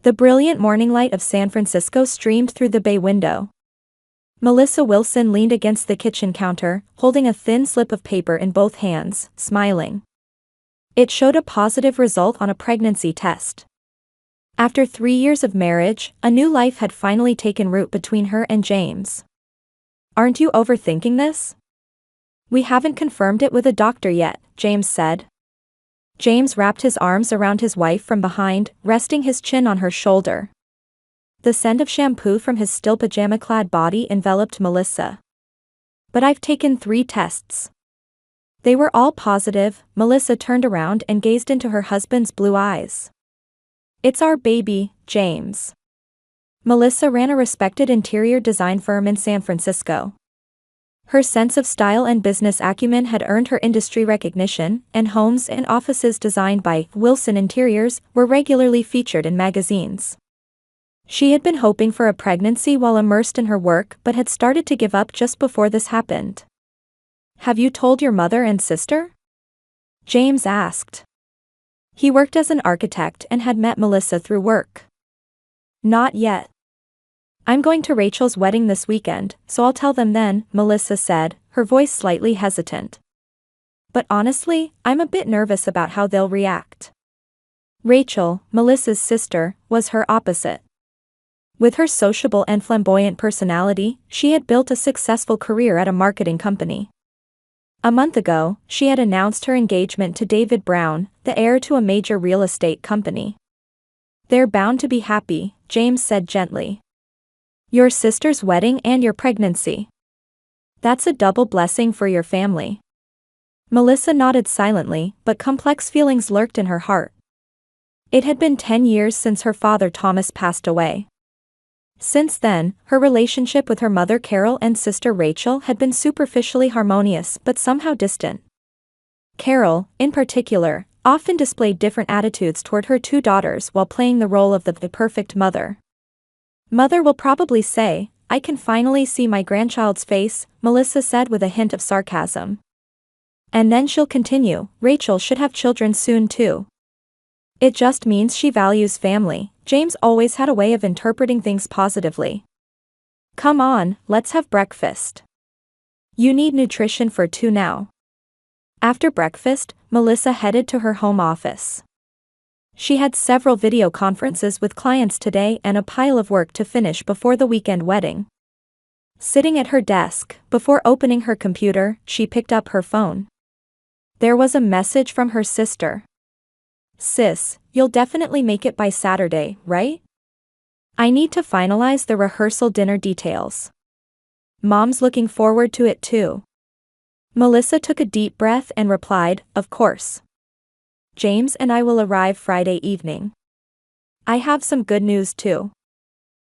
The brilliant morning light of San Francisco streamed through the bay window. Melissa Wilson leaned against the kitchen counter, holding a thin slip of paper in both hands, smiling. It showed a positive result on a pregnancy test. After 3 years of marriage, a new life had finally taken root between her and James. "Aren't you overthinking this?" "We haven't confirmed it with a doctor yet," James said. James wrapped his arms around his wife from behind, resting his chin on her shoulder. The scent of shampoo from his still pajama-clad body enveloped Melissa. "But I've taken 3 tests. They were all positive." Melissa turned around and gazed into her husband's blue eyes. "It's our baby, James." Melissa ran a respected interior design firm in San Francisco. Her sense of style and business acumen had earned her industry recognition, and homes and offices designed by Wilson Interiors were regularly featured in magazines. She had been hoping for a pregnancy while immersed in her work but had started to give up just before this happened. "Have you told your mother and sister?" James asked. He worked as an architect and had met Melissa through work. "Not yet. I'm going to Rachel's wedding this weekend, so I'll tell them then," Melissa said, her voice slightly hesitant. "But honestly, I'm a bit nervous about how they'll react." Rachel, Melissa's sister, was her opposite. With her sociable and flamboyant personality, she had built a successful career at a marketing company. A month ago, she had announced her engagement to David Brown, the heir to a major real estate company. "They're bound to be happy," James said gently. "Your sister's wedding and your pregnancy. That's a double blessing for your family." Melissa nodded silently, but complex feelings lurked in her heart. It had been 10 years since her father Thomas passed away. Since then, her relationship with her mother Carol and sister Rachel had been superficially harmonious but somehow distant. Carol, in particular, often displayed different attitudes toward her 2 daughters while playing the role of the perfect mother. "Mother will probably say, 'I can finally see my grandchild's face,'" Melissa said with a hint of sarcasm. "And then she'll continue, 'Rachel should have children soon too.' It just means she values family." James always had a way of interpreting things positively. "Come on, let's have breakfast. You need nutrition for 2 now." After breakfast, Melissa headed to her home office. She had several video conferences with clients today and a pile of work to finish before the weekend wedding. Sitting at her desk, before opening her computer, she picked up her phone. There was a message from her sister. "Sis, you'll definitely make it by Saturday, right? I need to finalize the rehearsal dinner details. Mom's looking forward to it too." Melissa took a deep breath and replied, "Of course. James and I will arrive Friday evening. I have some good news too."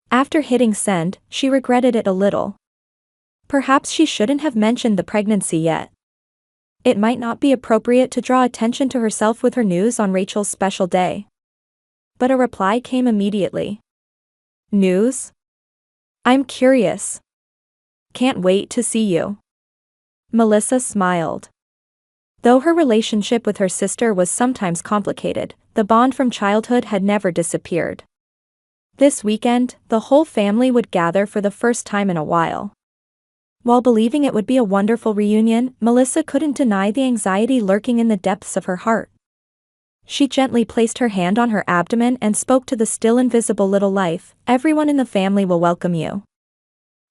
After hitting send, she regretted it a little. Perhaps she shouldn't have mentioned the pregnancy yet. It might not be appropriate to draw attention to herself with her news on Rachel's special day. But a reply came immediately. "News? I'm curious. Can't wait to see you." Melissa smiled. Though her relationship with her sister was sometimes complicated, the bond from childhood had never disappeared. This weekend, the whole family would gather for the first time in a while. While believing it would be a wonderful reunion, Melissa couldn't deny the anxiety lurking in the depths of her heart. She gently placed her hand on her abdomen and spoke to the still invisible little life, "Everyone in the family will welcome you."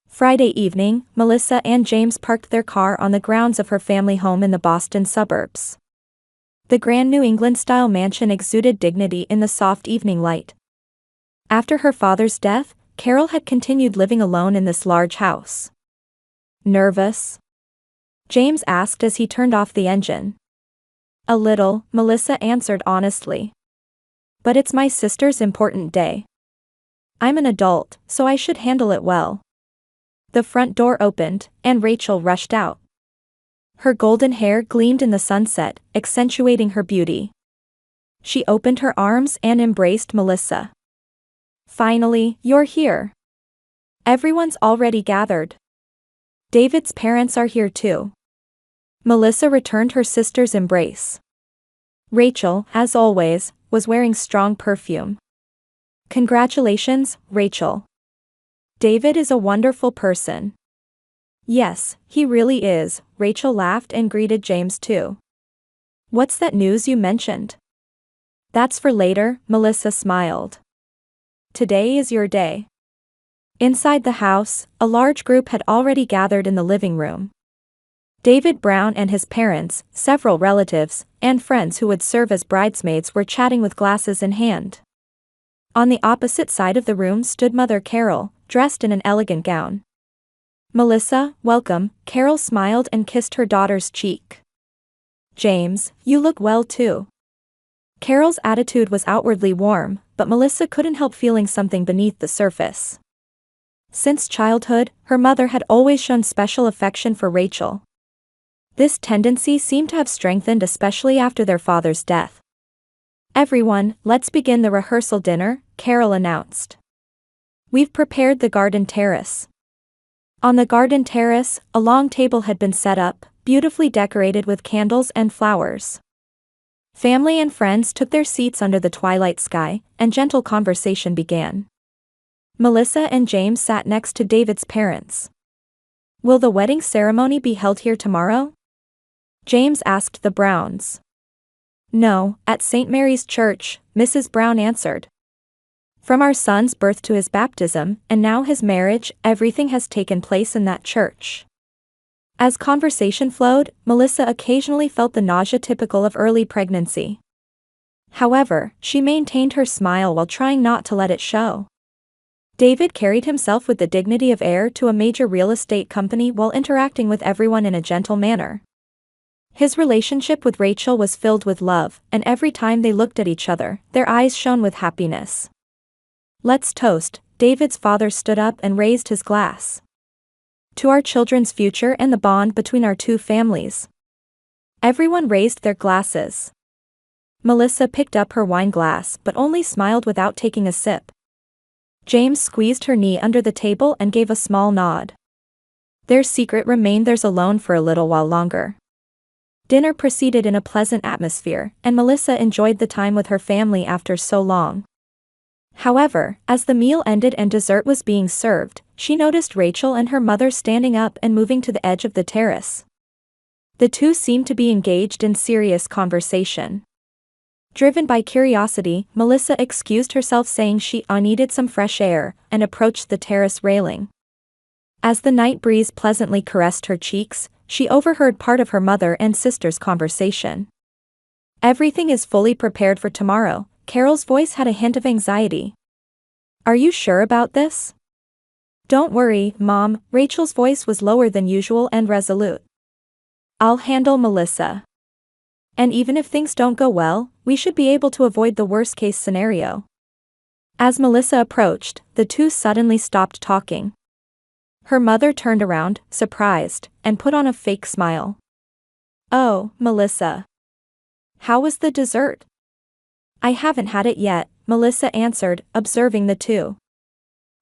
Friday evening, Melissa and James parked their car on the grounds of her family home in the Boston suburbs. The grand New England-style mansion exuded dignity in the soft evening light. After her father's death, Carol had continued living alone in this large house. "Nervous?" James asked as he turned off the engine. "A little," Melissa answered honestly. "But it's my sister's important day. I'm an adult, so I should handle it well." The front door opened, and Rachel rushed out. Her golden hair gleamed in the sunset, accentuating her beauty. She opened her arms and embraced Melissa. "Finally, you're here. Everyone's already gathered. David's parents are here too." Melissa returned her sister's embrace. Rachel, as always, was wearing strong perfume. Congratulations, Rachel. David is a wonderful person. Yes, he really is, Rachel laughed and greeted James too. What's that news you mentioned? That's for later, Melissa smiled. Today is your day. Inside the house, a large group had already gathered in the living room. David Brown and his parents, several relatives, and friends who would serve as bridesmaids were chatting with glasses in hand. On the opposite side of the room stood Mother Carol, dressed in an elegant gown. Melissa, welcome, Carol smiled and kissed her daughter's cheek. James, you look well too. Carol's attitude was outwardly warm, but Melissa couldn't help feeling something beneath the surface. Since childhood, her mother had always shown special affection for Rachel. This tendency seemed to have strengthened especially after their father's death. Everyone, let's begin the rehearsal dinner, Carol announced. We've prepared the garden terrace. On the garden terrace, a long table had been set up, beautifully decorated with candles and flowers. Family and friends took their seats under the twilight sky, and gentle conversation began. Melissa and James sat next to David's parents. Will the wedding ceremony be held here tomorrow? James asked the Browns. No, at St. Mary's Church, Mrs. Brown answered. From our son's birth to his baptism, and now his marriage, everything has taken place in that church. As conversation flowed, Melissa occasionally felt the nausea typical of early pregnancy. However, she maintained her smile while trying not to let it show. David carried himself with the dignity of heir to a major real estate company while interacting with everyone in a gentle manner. His relationship with Rachel was filled with love, and every time they looked at each other, their eyes shone with happiness. Let's toast, David's father stood up and raised his glass. To our children's future and the bond between our two families. Everyone raised their glasses. Melissa picked up her wine glass but only smiled without taking a sip. James squeezed her knee under the table and gave a small nod. Their secret remained theirs alone for a little while longer. Dinner proceeded in a pleasant atmosphere, and Melissa enjoyed the time with her family after so long. However, as the meal ended and dessert was being served, she noticed Rachel and her mother standing up and moving to the edge of the terrace. The two seemed to be engaged in serious conversation. Driven by curiosity, Melissa excused herself saying she needed some fresh air, and approached the terrace railing. As the night breeze pleasantly caressed her cheeks, she overheard part of her mother and sister's conversation. Everything is fully prepared for tomorrow, Carol's voice had a hint of anxiety. Are you sure about this? Don't worry, Mom, Rachel's voice was lower than usual and resolute. I'll handle Melissa. And even if things don't go well, we should be able to avoid the worst-case scenario. As Melissa approached, the two suddenly stopped talking. Her mother turned around, surprised, and put on a fake smile. Oh, Melissa. How was the dessert? I haven't had it yet, Melissa answered, observing the two.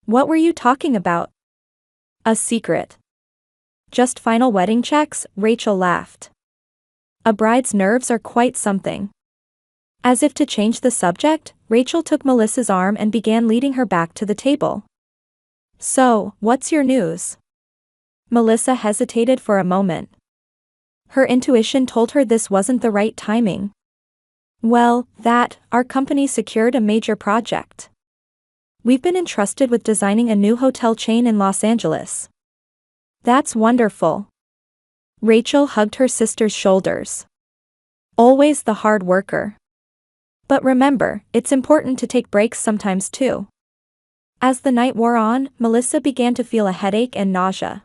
What were you talking about? A secret. Just final wedding checks, Rachel laughed. A bride's nerves are quite something. As if to change the subject, Rachel took Melissa's arm and began leading her back to the table. So, what's your news? Melissa hesitated for a moment. Her intuition told her this wasn't the right timing. Well, our company secured a major project. We've been entrusted with designing a new hotel chain in Los Angeles. That's wonderful. Rachel hugged her sister's shoulders. Always the hard worker. But remember, it's important to take breaks sometimes too. As the night wore on, Melissa began to feel a headache and nausea.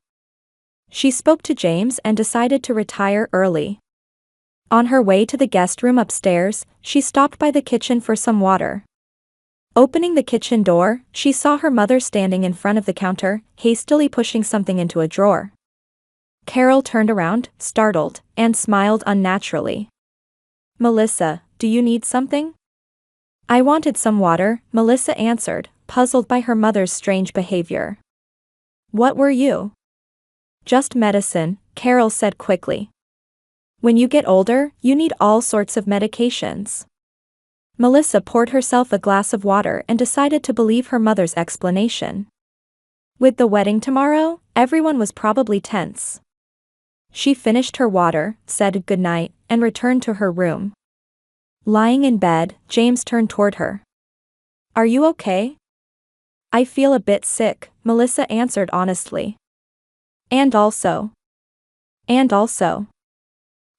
She spoke to James and decided to retire early. On her way to the guest room upstairs, she stopped by the kitchen for some water. Opening the kitchen door, she saw her mother standing in front of the counter, hastily pushing something into a drawer. Carol turned around, startled, and smiled unnaturally. Melissa, do you need something? I wanted some water, Melissa answered, puzzled by her mother's strange behavior. What were you? Just medicine, Carol said quickly. When you get older, you need all sorts of medications. Melissa poured herself a glass of water and decided to believe her mother's explanation. With the wedding tomorrow, everyone was probably tense. She finished her water, said goodnight, and returned to her room. Lying in bed, James turned toward her. "Are you okay?" "I feel a bit sick," Melissa answered honestly. And also.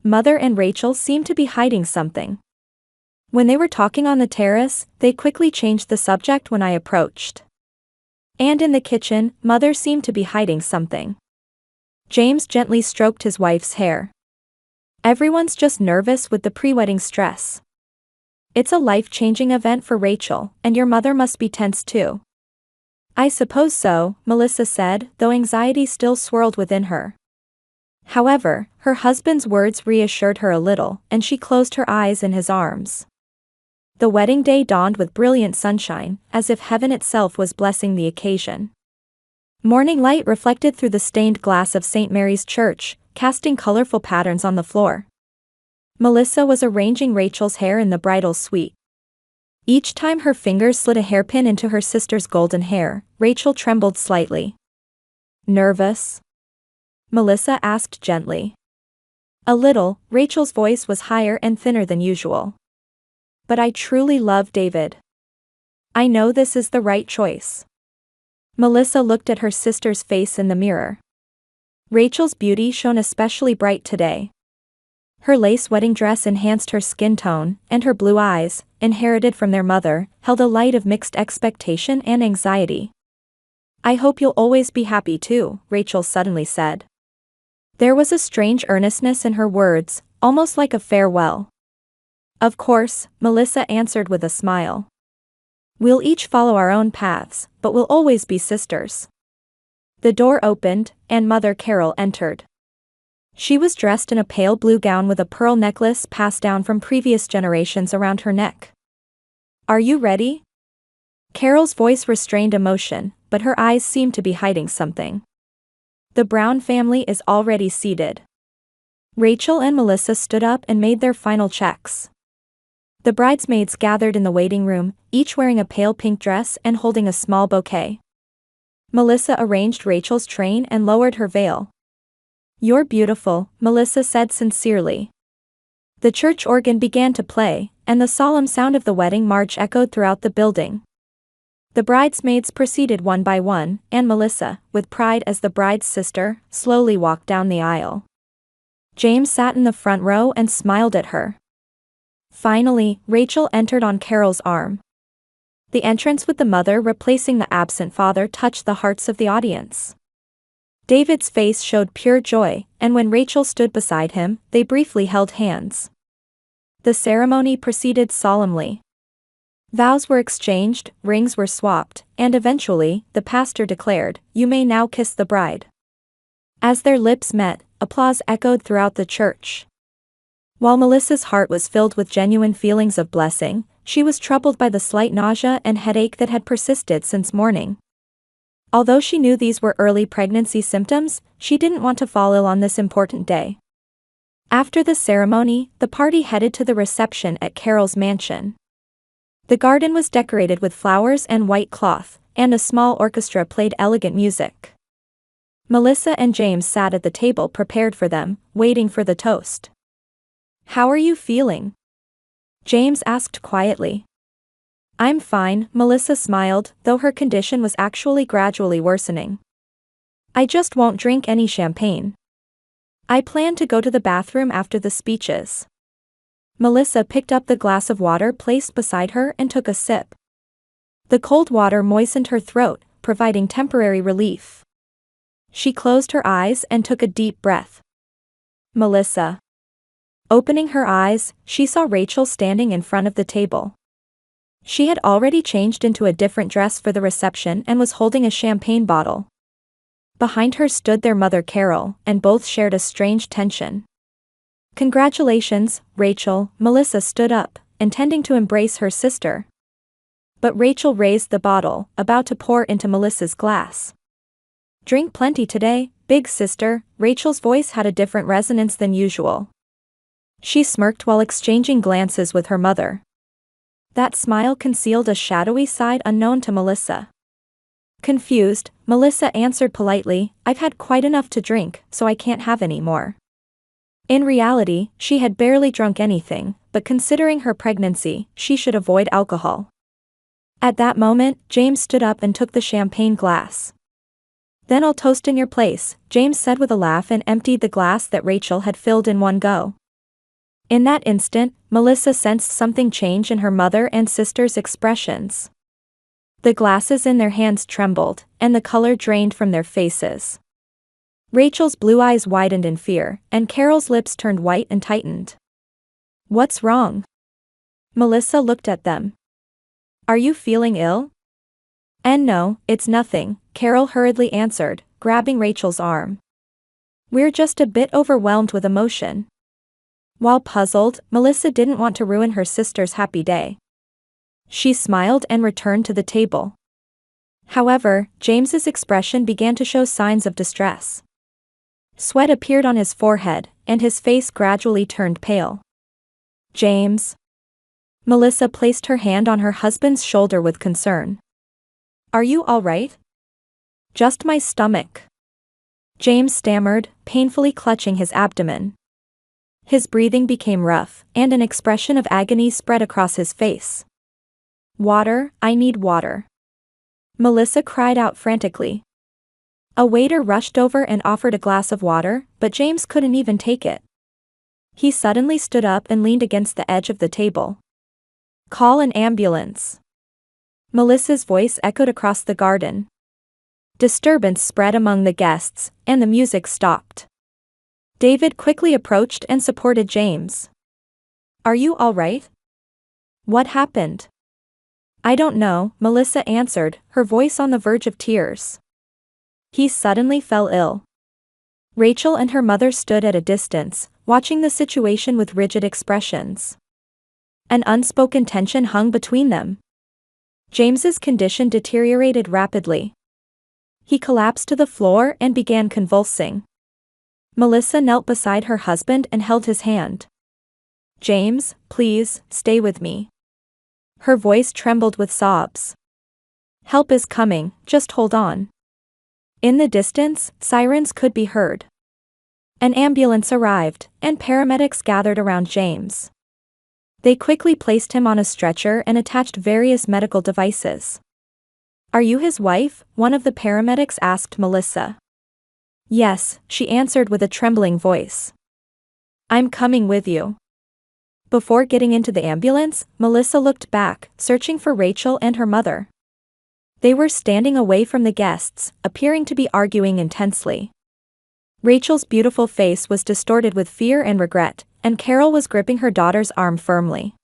Mother and Rachel seemed to be hiding something. When they were talking on the terrace, they quickly changed the subject when I approached. And in the kitchen, Mother seemed to be hiding something. James gently stroked his wife's hair. "Everyone's just nervous with the pre-wedding stress. It's a life-changing event for Rachel, and your mother must be tense too." "I suppose so," Melissa said, though anxiety still swirled within her. However, her husband's words reassured her a little, and she closed her eyes in his arms. The wedding day dawned with brilliant sunshine, as if heaven itself was blessing the occasion. Morning light reflected through the stained glass of St. Mary's Church, casting colorful patterns on the floor. Melissa was arranging Rachel's hair in the bridal suite. Each time her fingers slid a hairpin into her sister's golden hair, Rachel trembled slightly. "Nervous?" Melissa asked gently. "A little," Rachel's voice was higher and thinner than usual. "But I truly love David. I know this is the right choice." Melissa looked at her sister's face in the mirror. Rachel's beauty shone especially bright today. Her lace wedding dress enhanced her skin tone, and her blue eyes, inherited from their mother, held a light of mixed expectation and anxiety. "I hope you'll always be happy too," Rachel suddenly said. There was a strange earnestness in her words, almost like a farewell. "Of course," Melissa answered with a smile. "We'll each follow our own paths, but we'll always be sisters." The door opened, and Mother Carol entered. She was dressed in a pale blue gown with a pearl necklace passed down from previous generations around her neck. "Are you ready?" Carol's voice restrained emotion, but her eyes seemed to be hiding something. "The Brown family is already seated." Rachel and Melissa stood up and made their final checks. The bridesmaids gathered in the waiting room, each wearing a pale pink dress and holding a small bouquet. Melissa arranged Rachel's train and lowered her veil. "You're beautiful," Melissa said sincerely. The church organ began to play, and the solemn sound of the wedding march echoed throughout the building. The bridesmaids proceeded one by one, and Melissa, with pride as the bride's sister, slowly walked down the aisle. James sat in the front row and smiled at her. Finally, Rachel entered on Carol's arm. The entrance with the mother replacing the absent father touched the hearts of the audience. David's face showed pure joy, and when Rachel stood beside him, they briefly held hands. The ceremony proceeded solemnly. Vows were exchanged, rings were swapped, and eventually, the pastor declared, "You may now kiss the bride." As their lips met, applause echoed throughout the church. While Melissa's heart was filled with genuine feelings of blessing, she was troubled by the slight nausea and headache that had persisted since morning. Although she knew these were early pregnancy symptoms, she didn't want to fall ill on this important day. After the ceremony, the party headed to the reception at Carol's mansion. The garden was decorated with flowers and white cloth, and a small orchestra played elegant music. Melissa and James sat at the table prepared for them, waiting for the toast. "How are you feeling?" James asked quietly. "I'm fine," Melissa smiled, though her condition was actually gradually worsening. "I just won't drink any champagne. I plan to go to the bathroom after the speeches." Melissa picked up the glass of water placed beside her and took a sip. The cold water moistened her throat, providing temporary relief. She closed her eyes and took a deep breath. "Melissa." Opening her eyes, she saw Rachel standing in front of the table. She had already changed into a different dress for the reception and was holding a champagne bottle. Behind her stood their mother Carol, and both shared a strange tension. "Congratulations, Rachel," Melissa stood up, intending to embrace her sister. But Rachel raised the bottle, about to pour into Melissa's glass. "Drink plenty today, big sister." Rachel's voice had a different resonance than usual. She smirked while exchanging glances with her mother. That smile concealed a shadowy side unknown to Melissa. Confused, Melissa answered politely, "I've had quite enough to drink, so I can't have any more." In reality, she had barely drunk anything, but considering her pregnancy, she should avoid alcohol. At that moment, James stood up and took the champagne glass. "Then I'll toast in your place," James said with a laugh and emptied the glass that Rachel had filled in one go. In that instant, Melissa sensed something change in her mother and sister's expressions. The glasses in their hands trembled, and the color drained from their faces. Rachel's blue eyes widened in fear, and Carol's lips turned white and tightened. "What's wrong?" Melissa looked at them. "Are you feeling ill?" "And no, it's nothing," Carol hurriedly answered, grabbing Rachel's arm. "We're just a bit overwhelmed with emotion." While puzzled, Melissa didn't want to ruin her sister's happy day. She smiled and returned to the table. However, James's expression began to show signs of distress. Sweat appeared on his forehead, and his face gradually turned pale. "James." Melissa placed her hand on her husband's shoulder with concern. "Are you all right?" "Just my stomach." James stammered, painfully clutching his abdomen. His breathing became rough, and an expression of agony spread across his face. "Water, I need water." Melissa cried out frantically. A waiter rushed over and offered a glass of water, but James couldn't even take it. He suddenly stood up and leaned against the edge of the table. "Call an ambulance." Melissa's voice echoed across the garden. Disturbance spread among the guests, and the music stopped. David quickly approached and supported James. "Are you all right?" "What happened?" "I don't know," Melissa answered, her voice on the verge of tears. "He suddenly fell ill." Rachel and her mother stood at a distance, watching the situation with rigid expressions. An unspoken tension hung between them. James's condition deteriorated rapidly. He collapsed to the floor and began convulsing. Melissa knelt beside her husband and held his hand. "James, please, stay with me." Her voice trembled with sobs. "Help is coming, just hold on." In the distance, sirens could be heard. An ambulance arrived, and paramedics gathered around James. They quickly placed him on a stretcher and attached various medical devices. "Are you his wife?" one of the paramedics asked Melissa. "Yes," she answered with a trembling voice. "I'm coming with you." Before getting into the ambulance, Melissa looked back, searching for Rachel and her mother. They were standing away from the guests, appearing to be arguing intensely. Rachel's beautiful face was distorted with fear and regret, and Carol was gripping her daughter's arm firmly.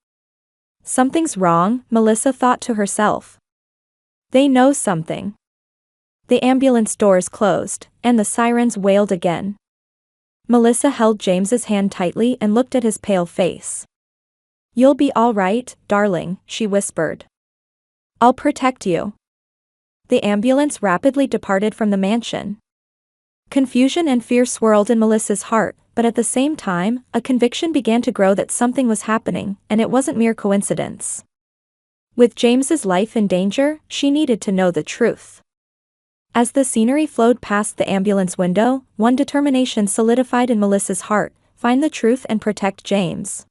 "Something's wrong," Melissa thought to herself. "They know something." The ambulance doors closed, and the sirens wailed again. Melissa held James's hand tightly and looked at his pale face. "You'll be all right, darling," she whispered. "I'll protect you." The ambulance rapidly departed from the mansion. Confusion and fear swirled in Melissa's heart, but at the same time, a conviction began to grow that something was happening, and it wasn't mere coincidence. With James's life in danger, she needed to know the truth. As the scenery flowed past the ambulance window, one determination solidified in Melissa's heart: find the truth and protect James.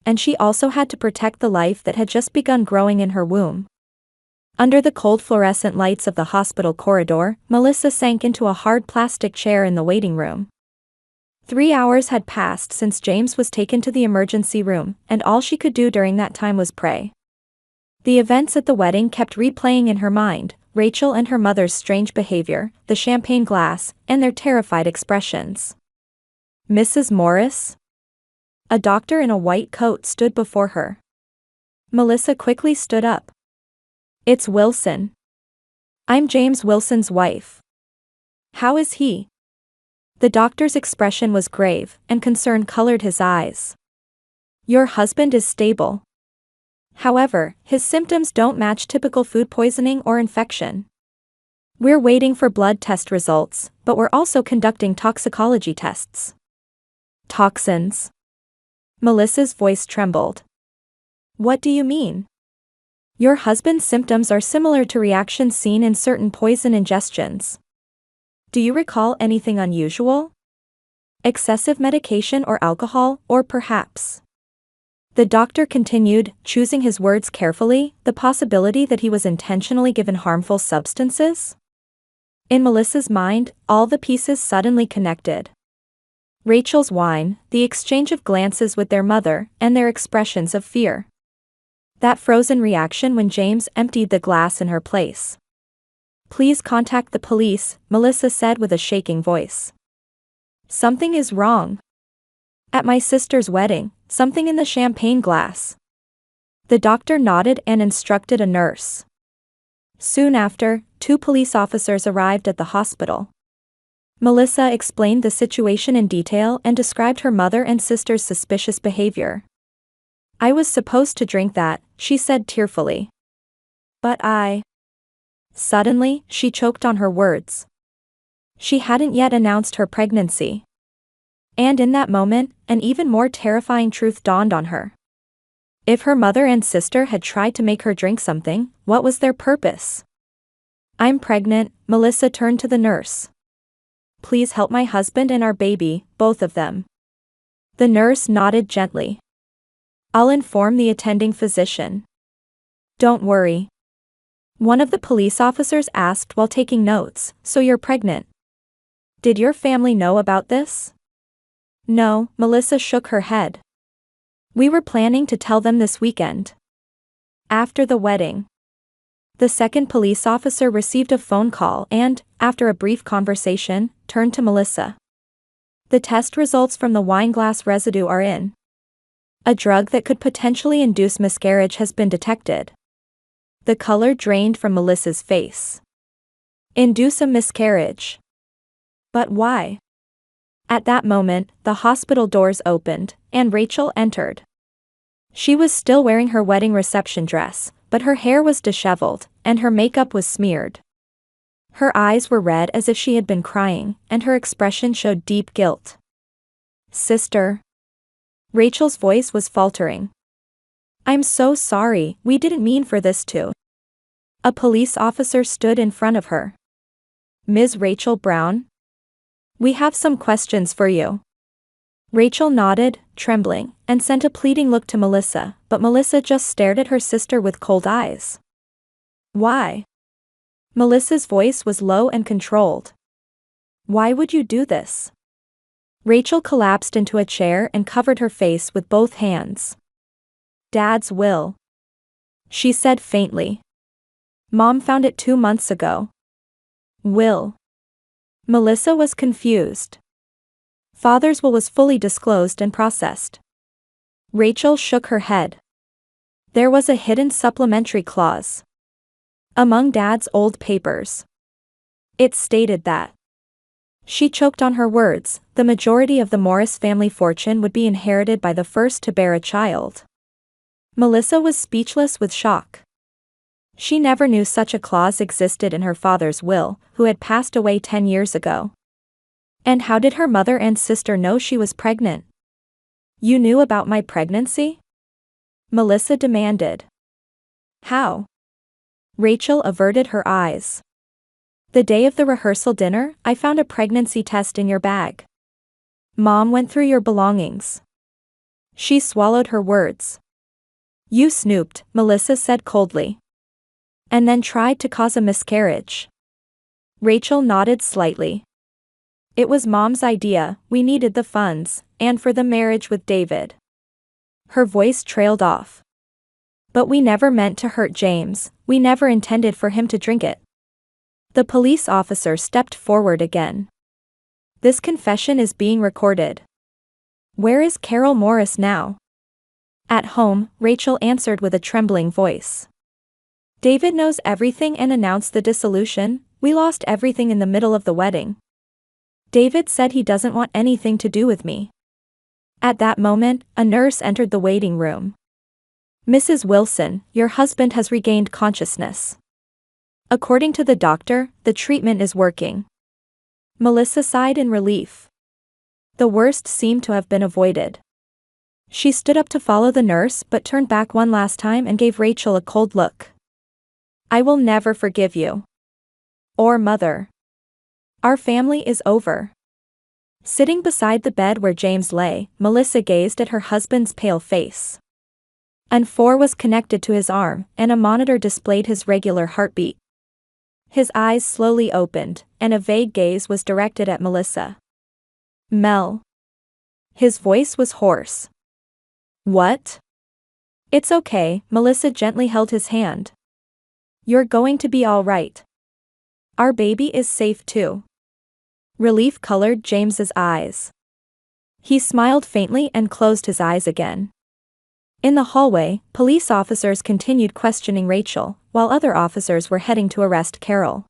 And she also had to protect the life that had just begun growing in her womb. Under the cold fluorescent lights of the hospital corridor, Melissa sank into a hard plastic chair in the waiting room. 3 hours had passed since James was taken to the emergency room, and all she could do during that time was pray. The events at the wedding kept replaying in her mind: Rachel and her mother's strange behavior, the champagne glass, and their terrified expressions. "Mrs. Morris?" A doctor in a white coat stood before her. Melissa quickly stood up. "It's Wilson. I'm James Wilson's wife." "How is he?" The doctor's expression was grave, and concern colored his eyes. "Your husband is stable. However, his symptoms don't match typical food poisoning or infection. We're waiting for blood test results, but we're also conducting toxicology tests." "Toxins?" Melissa's voice trembled. What do you mean? Your husband's symptoms are similar to reactions seen in certain poison ingestions. Do you recall anything unusual? Excessive medication or alcohol, or perhaps? The doctor continued, choosing his words carefully, the possibility that he was intentionally given harmful substances? In Melissa's mind, all the pieces suddenly connected. Rachel's whine, the exchange of glances with their mother, and their expressions of fear. That frozen reaction when James emptied the glass in her place. Please contact the police, Melissa said with a shaking voice. Something is wrong. At my sister's wedding, something in the champagne glass. The doctor nodded and instructed a nurse. Soon after, 2 police officers arrived at the hospital. Melissa explained the situation in detail and described her mother and sister's suspicious behavior. I was supposed to drink that, she said tearfully. But Suddenly, she choked on her words. She hadn't yet announced her pregnancy. And in that moment, an even more terrifying truth dawned on her. If her mother and sister had tried to make her drink something, what was their purpose? I'm pregnant, Melissa turned to the nurse. Please help my husband and our baby, both of them. The nurse nodded gently. I'll inform the attending physician. Don't worry. One of the police officers asked while taking notes, so you're pregnant. Did your family know about this? No, Melissa shook her head. We were planning to tell them this weekend. After the wedding. The second police officer received a phone call and, after a brief conversation, turned to Melissa. The test results from the wine glass residue are in. A drug that could potentially induce miscarriage has been detected. The color drained from Melissa's face. Induce a miscarriage. But why? At that moment, the hospital doors opened, and Rachel entered. She was still wearing her wedding reception dress, but her hair was disheveled, and her makeup was smeared. Her eyes were red as if she had been crying, and her expression showed deep guilt. Sister. Rachel's voice was faltering. I'm so sorry, we didn't mean for this to. A police officer stood in front of her. Ms. Rachel Brown? We have some questions for you. Rachel nodded, trembling, and sent a pleading look to Melissa, but Melissa just stared at her sister with cold eyes. Why? Melissa's voice was low and controlled. Why would you do this? Rachel collapsed into a chair and covered her face with both hands. Dad's will. She said faintly. Mom found it 2 months ago. Will. Melissa was confused. Father's will was fully disclosed and processed. Rachel shook her head. There was a hidden supplementary clause among Dad's old papers. It stated that. She choked on her words, the majority of the Morris family fortune would be inherited by the first to bear a child. Melissa was speechless with shock. She never knew such a clause existed in her father's will, who had passed away 10 years ago. And how did her mother and sister know she was pregnant? You knew about my pregnancy? Melissa demanded. How? Rachel averted her eyes. The day of the rehearsal dinner, I found a pregnancy test in your bag. Mom went through your belongings. She swallowed her words. You snooped, Melissa said coldly. And then tried to cause a miscarriage. Rachel nodded slightly. It was Mom's idea, we needed the funds, and for the marriage with David. Her voice trailed off. But we never meant to hurt James, we never intended for him to drink it. The police officer stepped forward again. This confession is being recorded. Where is Carol Morris now? At home, Rachel answered with a trembling voice. David knows everything and announced the dissolution, we lost everything in the middle of the wedding. David said he doesn't want anything to do with me. At that moment, a nurse entered the waiting room. Mrs. Wilson, your husband has regained consciousness. According to the doctor, the treatment is working. Melissa sighed in relief. The worst seemed to have been avoided. She stood up to follow the nurse but turned back one last time and gave Rachel a cold look. I will never forgive you. Or Mother. Our family is over. Sitting beside the bed where James lay, Melissa gazed at her husband's pale face. An 4 was connected to his arm, and a monitor displayed his regular heartbeat. His eyes slowly opened, and a vague gaze was directed at Melissa. Mel. His voice was hoarse. What? It's okay, Melissa gently held his hand. You're going to be all right. Our baby is safe too. Relief colored James's eyes. He smiled faintly and closed his eyes again. In the hallway, police officers continued questioning Rachel, while other officers were heading to arrest Carol.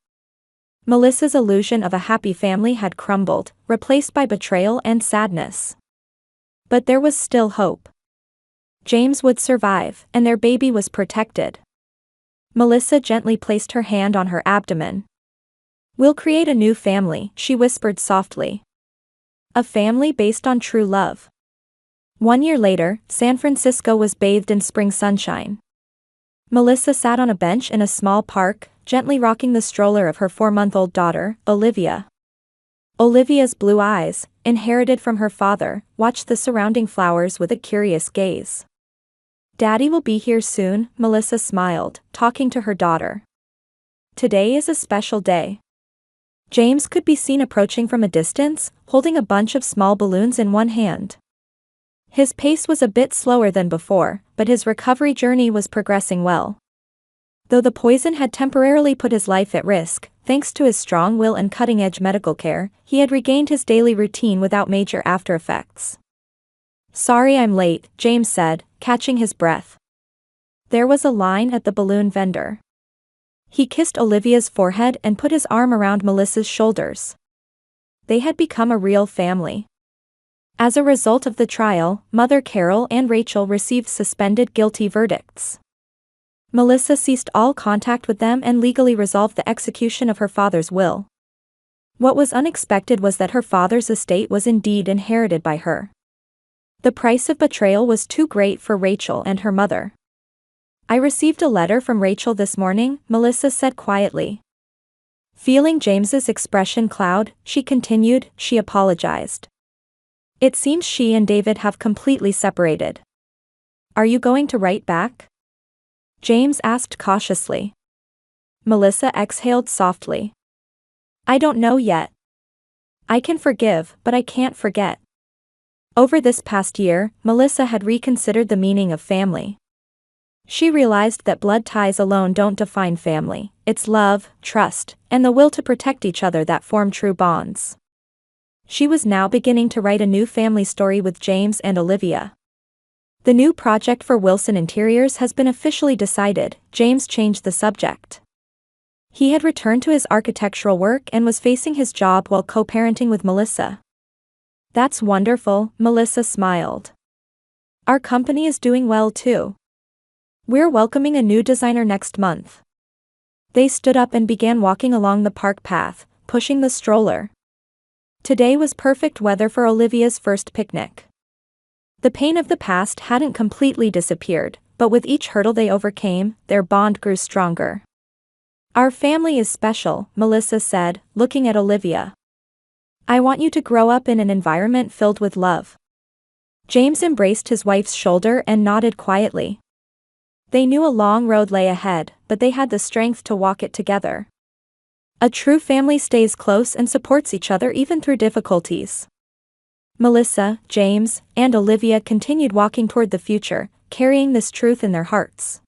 Melissa's illusion of a happy family had crumbled, replaced by betrayal and sadness. But there was still hope. James would survive, and their baby was protected. Melissa gently placed her hand on her abdomen. We'll create a new family, she whispered softly. A family based on true love. 1 year later, San Francisco was bathed in spring sunshine. Melissa sat on a bench in a small park, gently rocking the stroller of her 4-month-old daughter, Olivia. Olivia's blue eyes, inherited from her father, watched the surrounding flowers with a curious gaze. Daddy will be here soon, Melissa smiled, talking to her daughter. Today is a special day. James could be seen approaching from a distance, holding a bunch of small balloons in one hand. His pace was a bit slower than before, but his recovery journey was progressing well. Though the poison had temporarily put his life at risk, thanks to his strong will and cutting-edge medical care, he had regained his daily routine without major after-effects. Sorry I'm late, James said, catching his breath. There was a line at the balloon vendor. He kissed Olivia's forehead and put his arm around Melissa's shoulders. They had become a real family. As a result of the trial, Mother Carol and Rachel received suspended guilty verdicts. Melissa ceased all contact with them and legally resolved the execution of her father's will. What was unexpected was that her father's estate was indeed inherited by her. The price of betrayal was too great for Rachel and her mother. I received a letter from Rachel this morning, Melissa said quietly. Feeling James's expression cloud, she continued, she apologized. It seems she and David have completely separated. Are you going to write back? James asked cautiously. Melissa exhaled softly. I don't know yet. I can forgive, but I can't forget. Over this past year, Melissa had reconsidered the meaning of family. She realized that blood ties alone don't define family, it's love, trust, and the will to protect each other that form true bonds. She was now beginning to write a new family story with James and Olivia. The new project for Wilson Interiors has been officially decided, James changed the subject. He had returned to his architectural work and was facing his job while co-parenting with Melissa. That's wonderful, Melissa smiled. Our company is doing well too. We're welcoming a new designer next month. They stood up and began walking along the park path, pushing the stroller. Today was perfect weather for Olivia's first picnic. The pain of the past hadn't completely disappeared, but with each hurdle they overcame, their bond grew stronger. Our family is special, Melissa said, looking at Olivia. I want you to grow up in an environment filled with love. James embraced his wife's shoulder and nodded quietly. They knew a long road lay ahead, but they had the strength to walk it together. A true family stays close and supports each other even through difficulties. Melissa, James, and Olivia continued walking toward the future, carrying this truth in their hearts.